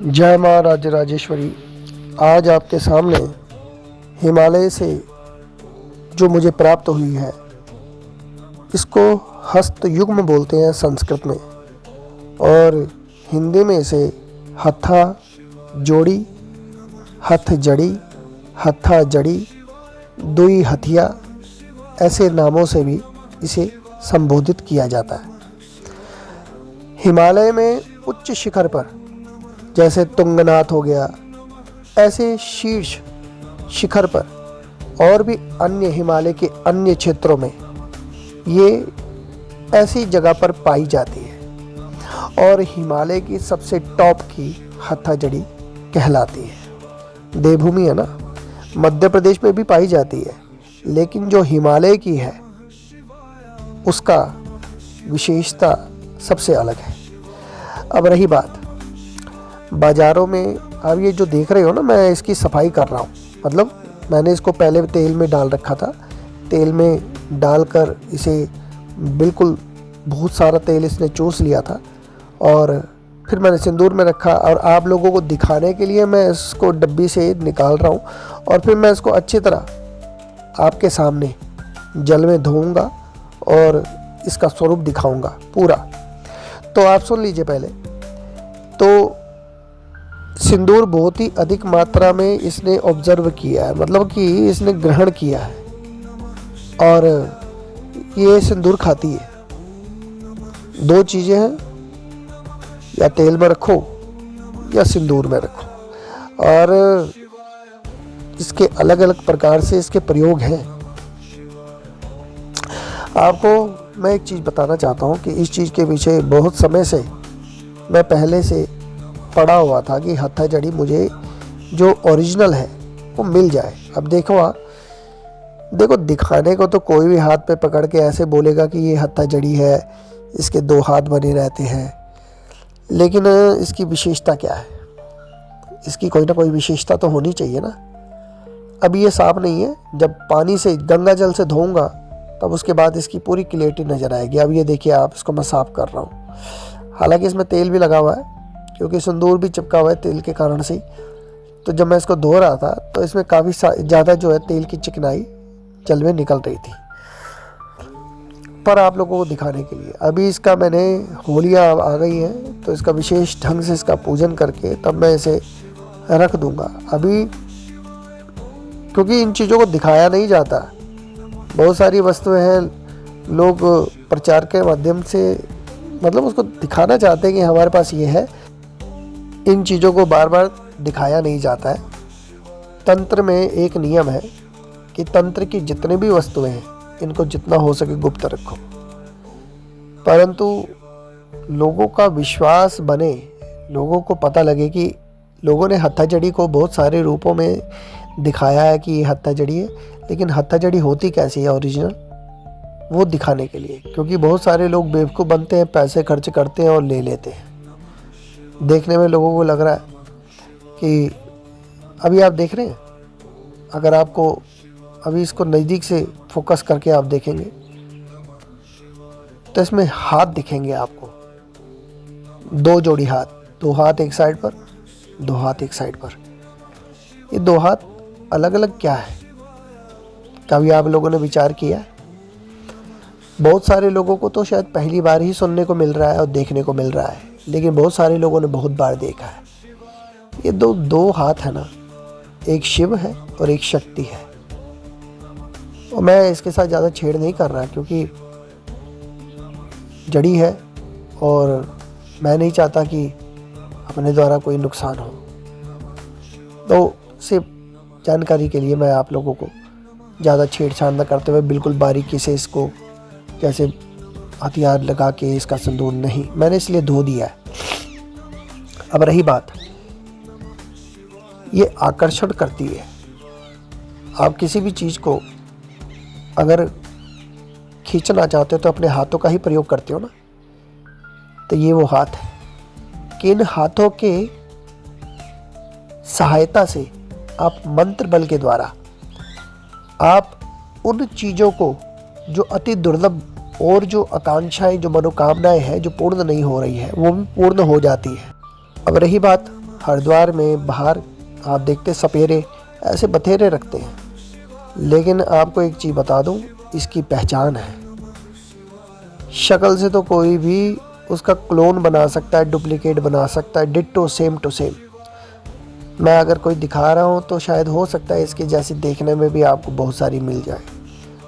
जय माँ राजराजेश्वरी। आज आपके सामने हिमालय से जो मुझे प्राप्त हुई है, इसको हस्तयुग्म बोलते हैं संस्कृत में, और हिंदी में इसे हथा जोड़ी, हथ जड़ी, हथा जड़ी, दुई हथिया ऐसे नामों से भी इसे संबोधित किया जाता है। हिमालय में उच्च शिखर पर जैसे तुंगनाथ हो गया, ऐसे शीर्ष शिखर पर और भी अन्य हिमालय के अन्य क्षेत्रों में ये ऐसी जगह पर पाई जाती है और हिमालय की सबसे टॉप की हथाजड़ी कहलाती है। देवभूमि है ना, मध्य प्रदेश में भी पाई जाती है, लेकिन जो हिमालय की है उसका विशेषता सबसे अलग है। अब रही बात बाज़ारों में, अब ये जो देख रहे हो ना, मैं इसकी सफाई कर रहा हूँ। मतलब मैंने इसको पहले तेल में डाल रखा था, तेल में डालकर इसे बिल्कुल बहुत सारा तेल इसने चूस लिया था और फिर मैंने सिंदूर में रखा और आप लोगों को दिखाने के लिए मैं इसको डब्बी से निकाल रहा हूँ और फिर मैं इसको अच्छी तरह आपके सामने जल में धोऊंगा और इसका स्वरूप दिखाऊंगा पूरा। तो आप सुन लीजिए पहले। तो सिंदूर बहुत ही अधिक मात्रा में इसने ऑब्जर्व किया है, मतलब कि इसने ग्रहण किया है और ये सिंदूर खाती है। दो चीज़ें हैं, या तेल में रखो या सिंदूर में रखो, और इसके अलग अलग प्रकार से इसके प्रयोग हैं। आपको मैं एक चीज़ बताना चाहता हूँ कि इस चीज़ के पीछे बहुत समय से मैं पहले से पड़ा हुआ था कि हथा जड़ी मुझे जो ओरिजिनल है वो मिल जाए। अब देखो दिखाने को तो कोई भी हाथ पे पकड़ के ऐसे बोलेगा कि ये हथा जड़ी है, इसके दो हाथ बने रहते हैं, लेकिन इसकी विशेषता क्या है? इसकी कोई ना कोई विशेषता तो होनी चाहिए ना। अब ये साफ नहीं है, जब पानी से गंगा जल से धोऊंगा तब उसके बाद इसकी पूरी क्लियरिटी नज़र आएगी। अब ये देखिए आप, इसको मैं साफ़ कर रहा हूँ, हालांकि इसमें तेल भी लगा हुआ है क्योंकि सिंदूर भी चिपका हुआ है तेल के कारण से। तो जब मैं इसको धो रहा था तो इसमें काफ़ी ज़्यादा जो है तेल की चिकनाई जल में निकल रही थी। पर आप लोगों को दिखाने के लिए अभी इसका मैंने होलियाँ आ गई हैं तो इसका विशेष ढंग से इसका पूजन करके तब मैं इसे रख दूँगा। अभी क्योंकि इन चीज़ों को दिखाया नहीं जाता, बहुत सारी वस्तुएं हैं, लोग प्रचार के माध्यम से मतलब उसको दिखाना चाहते हैं कि हमारे पास ये है। इन चीज़ों को बार बार दिखाया नहीं जाता है। तंत्र में एक नियम है कि तंत्र की जितनी भी वस्तुएं हैं इनको जितना हो सके गुप्त रखो, परंतु लोगों का विश्वास बने, लोगों को पता लगे कि लोगों ने हथा जड़ी को बहुत सारे रूपों में दिखाया है कि ये हथा जड़ी है, लेकिन हथा जड़ी होती कैसी है ओरिजिनल, वो दिखाने के लिए। क्योंकि बहुत सारे लोग बेवकूफ़ बनते हैं, पैसे खर्च करते हैं और ले लेते हैं। देखने में लोगों को लग रहा है कि अभी आप देख रहे हैं, अगर आपको अभी इसको नज़दीक से फोकस करके आप देखेंगे तो इसमें हाथ दिखेंगे आपको, दो जोड़ी हाथ, दो हाथ एक साइड पर, दो हाथ एक साइड पर। ये दो हाथ अलग अलग क्या है, कभी आप लोगों ने विचार किया है? बहुत सारे लोगों को तो शायद पहली बार ही सुनने को मिल रहा है और देखने को मिल रहा है, लेकिन बहुत सारे लोगों ने बहुत बार देखा है। ये दो हाथ है ना, एक शिव है और एक शक्ति है। और मैं इसके साथ ज़्यादा छेड़ नहीं कर रहा क्योंकि जड़ी है और मैं नहीं चाहता कि अपने द्वारा कोई नुकसान हो। तो सिर्फ जानकारी के लिए मैं आप लोगों को ज़्यादा छेड़छाड़ न करते हुए बिल्कुल बारीकी से इसको जैसे हथियार लगा के इसका सिंदूर नहीं, मैंने इसलिए धो दिया है। अब रही बात, ये आकर्षण करती है। आप किसी भी चीज़ को अगर खींचना चाहते हो तो अपने हाथों का ही प्रयोग करते हो ना, तो ये वो हाथ है कि इन हाथों के सहायता से आप मंत्र बल के द्वारा आप उन चीज़ों को जो अति दुर्लभ और जो आकांक्षाएं, जो मनोकामनाएं हैं जो पूर्ण नहीं हो रही है, वो भी पूर्ण हो जाती है। अब रही बात हरिद्वार में बाहर आप देखते सपेरे ऐसे बथेरे रखते हैं, लेकिन आपको एक चीज़ बता दूं, इसकी पहचान है। शक्ल से तो कोई भी उसका क्लोन बना सकता है, डुप्लीकेट बना सकता है, डिट्टो सेम टू सेम। मैं अगर कोई दिखा रहा हूँ तो शायद हो सकता है इसके जैसी देखने में भी आपको बहुत सारी मिल जाए,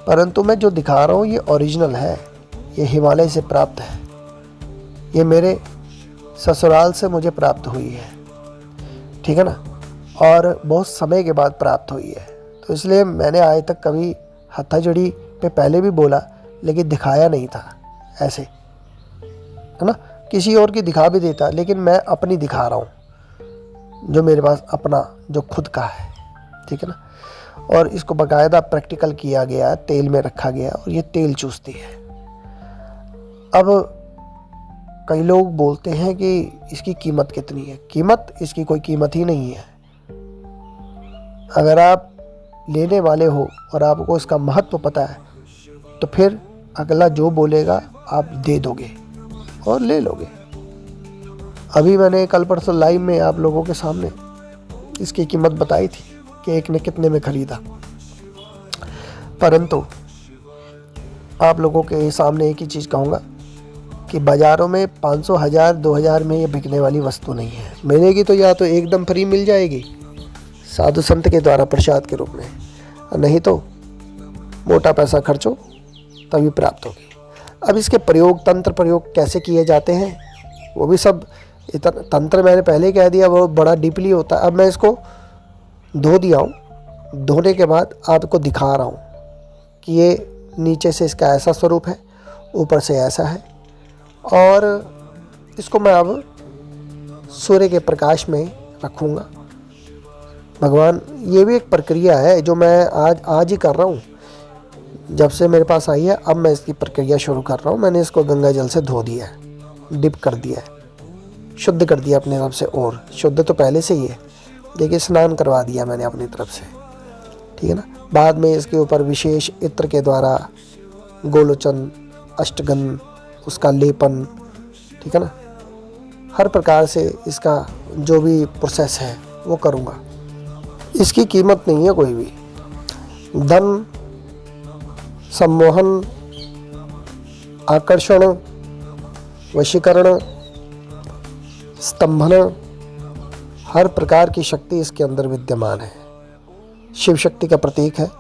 परंतु मैं जो दिखा रहा हूँ ये ओरिजिनल है, ये हिमालय से प्राप्त है, ये मेरे ससुराल से मुझे प्राप्त हुई है, ठीक है ना, और बहुत समय के बाद प्राप्त हुई है। तो इसलिए मैंने आज तक कभी हथाजड़ी पे पहले भी बोला, लेकिन दिखाया नहीं था ऐसे, है ना। किसी और की दिखा भी देता, लेकिन मैं अपनी दिखा रहा हूँ, जो मेरे पास अपना, जो खुद का है, ठीक है ना। और इसको बाकायदा प्रैक्टिकल किया गया, तेल में रखा गया और ये तेल चूसती है। अब कई लोग बोलते हैं कि इसकी कीमत कितनी है। कीमत, इसकी कोई कीमत ही नहीं है। अगर आप लेने वाले हो और आपको इसका महत्व पता है, तो फिर अगला जो बोलेगा आप दे दोगे और ले लोगे। अभी मैंने कल परसों लाइव में आप लोगों के सामने इसकी कीमत बताई थी कि एक ने कितने में खरीदा, परंतु आप लोगों के सामने एक ही चीज़ कहूँगा कि बाज़ारों में 500, 1000, 2000 में ये बिकने वाली वस्तु नहीं है। मिलेगी तो या तो एकदम फ्री मिल जाएगी साधु संत के द्वारा प्रसाद के रूप में, और नहीं तो मोटा पैसा खर्चो तभी प्राप्त होगी। अब इसके प्रयोग, तंत्र प्रयोग कैसे किए जाते हैं, वो भी सब तंत्र मैंने पहले कह दिया, वो बड़ा डीपली होता है। अब मैं इसको धो दिया हूँ, धोने के बाद आपको दिखा रहा हूँ कि ये नीचे से इसका ऐसा स्वरूप है, ऊपर से ऐसा है, और इसको मैं अब सूर्य के प्रकाश में रखूँगा। भगवान, ये भी एक प्रक्रिया है जो मैं आज ही कर रहा हूँ, जब से मेरे पास आई है। अब मैं इसकी प्रक्रिया शुरू कर रहा हूँ। मैंने इसको गंगा जल से धो दिया है, डिप कर दिया है, शुद्ध कर दिया अपनी तरफ से, और शुद्ध तो पहले से ही है, देखिए स्नान करवा दिया मैंने अपनी तरफ से, ठीक है ना। बाद में इसके ऊपर विशेष इत्र के द्वारा गोलोचन, अष्टगंध, उसका लेपन, ठीक है ना, हर प्रकार से इसका जो भी प्रोसेस है वो करूँगा। इसकी कीमत नहीं है कोई भी। धन, सम्मोहन, आकर्षण, वशीकरण, स्तंभन, हर प्रकार की शक्ति इसके अंदर विद्यमान है। शिव शक्ति का प्रतीक है।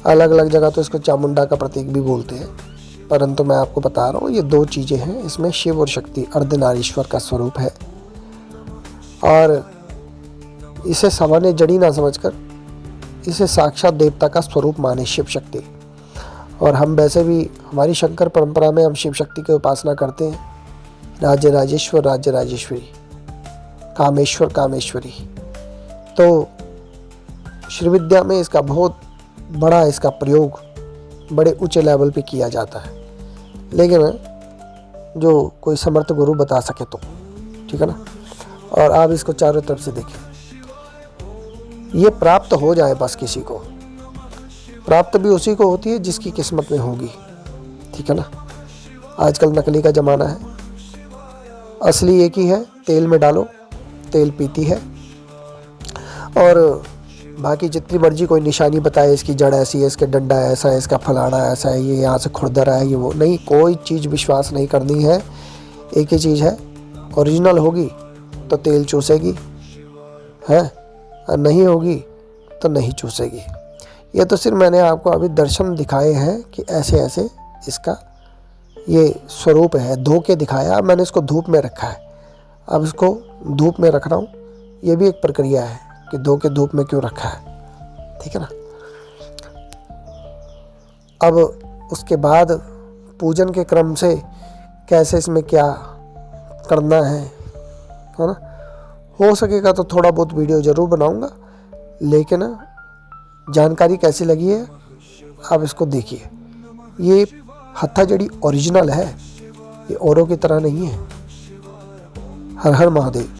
अलग अलग जगह तो इसको चामुंडा का प्रतीक भी बोलते हैं, परंतु मैं आपको बता रहा हूँ ये दो चीज़ें हैं। इसमें शिव और शक्ति, अर्धनारीश्वर का स्वरूप है, और इसे सामान्य जड़ी ना समझकर इसे साक्षात देवता का स्वरूप माने शिव शक्ति। और हम वैसे भी हमारी शंकर परंपरा में हम शिव शक्ति की उपासना करते हैं। राज्य राजेश्वर, राज्य राजेश्वरी, कामेश्वर कामेश्वरी। तो श्री विद्या में इसका बहुत बड़ा इसका प्रयोग बड़े ऊंचे लेवल पे किया जाता है, लेकिन जो कोई समर्थ गुरु बता सके तो, ठीक है ना। और आप इसको चारों तरफ से देखें, ये प्राप्त हो जाए बस। किसी को प्राप्त भी उसी को होती है जिसकी किस्मत में होगी, ठीक है ना। आजकल नकली का ज़माना है, असली एक ही है। तेल में डालो, तेल पीती है, और बाकी जितनी मर्जी कोई निशानी बताए, इसकी जड़ ऐसी है, इसके डंडा ऐसा है, इसका फलाना ऐसा है, ये यहाँ से खुरदरा है, ये वो नहीं, कोई चीज़ विश्वास नहीं करनी है। एक ही चीज़ है, ओरिजिनल होगी तो तेल चूसेगी है, और नहीं होगी तो नहीं चूसेगी। ये तो सिर्फ मैंने आपको अभी दर्शन दिखाए हैं कि ऐसे ऐसे इसका ये स्वरूप है। धो के दिखाया, मैंने इसको धूप में रखा है, अब इसको धूप में रख रहा हूँ। ये भी एक प्रक्रिया है कि धो के धूप में क्यों रखा है, ठीक है ना। अब उसके बाद पूजन के क्रम से कैसे इसमें क्या करना है ना। हो सकेगा तो थोड़ा बहुत वीडियो ज़रूर बनाऊंगा, लेकिन जानकारी कैसी लगी है आप इसको देखिए। ये हथाजड़ी ओरिजिनल है, ये औरों की तरह नहीं है। हर हर महादेव।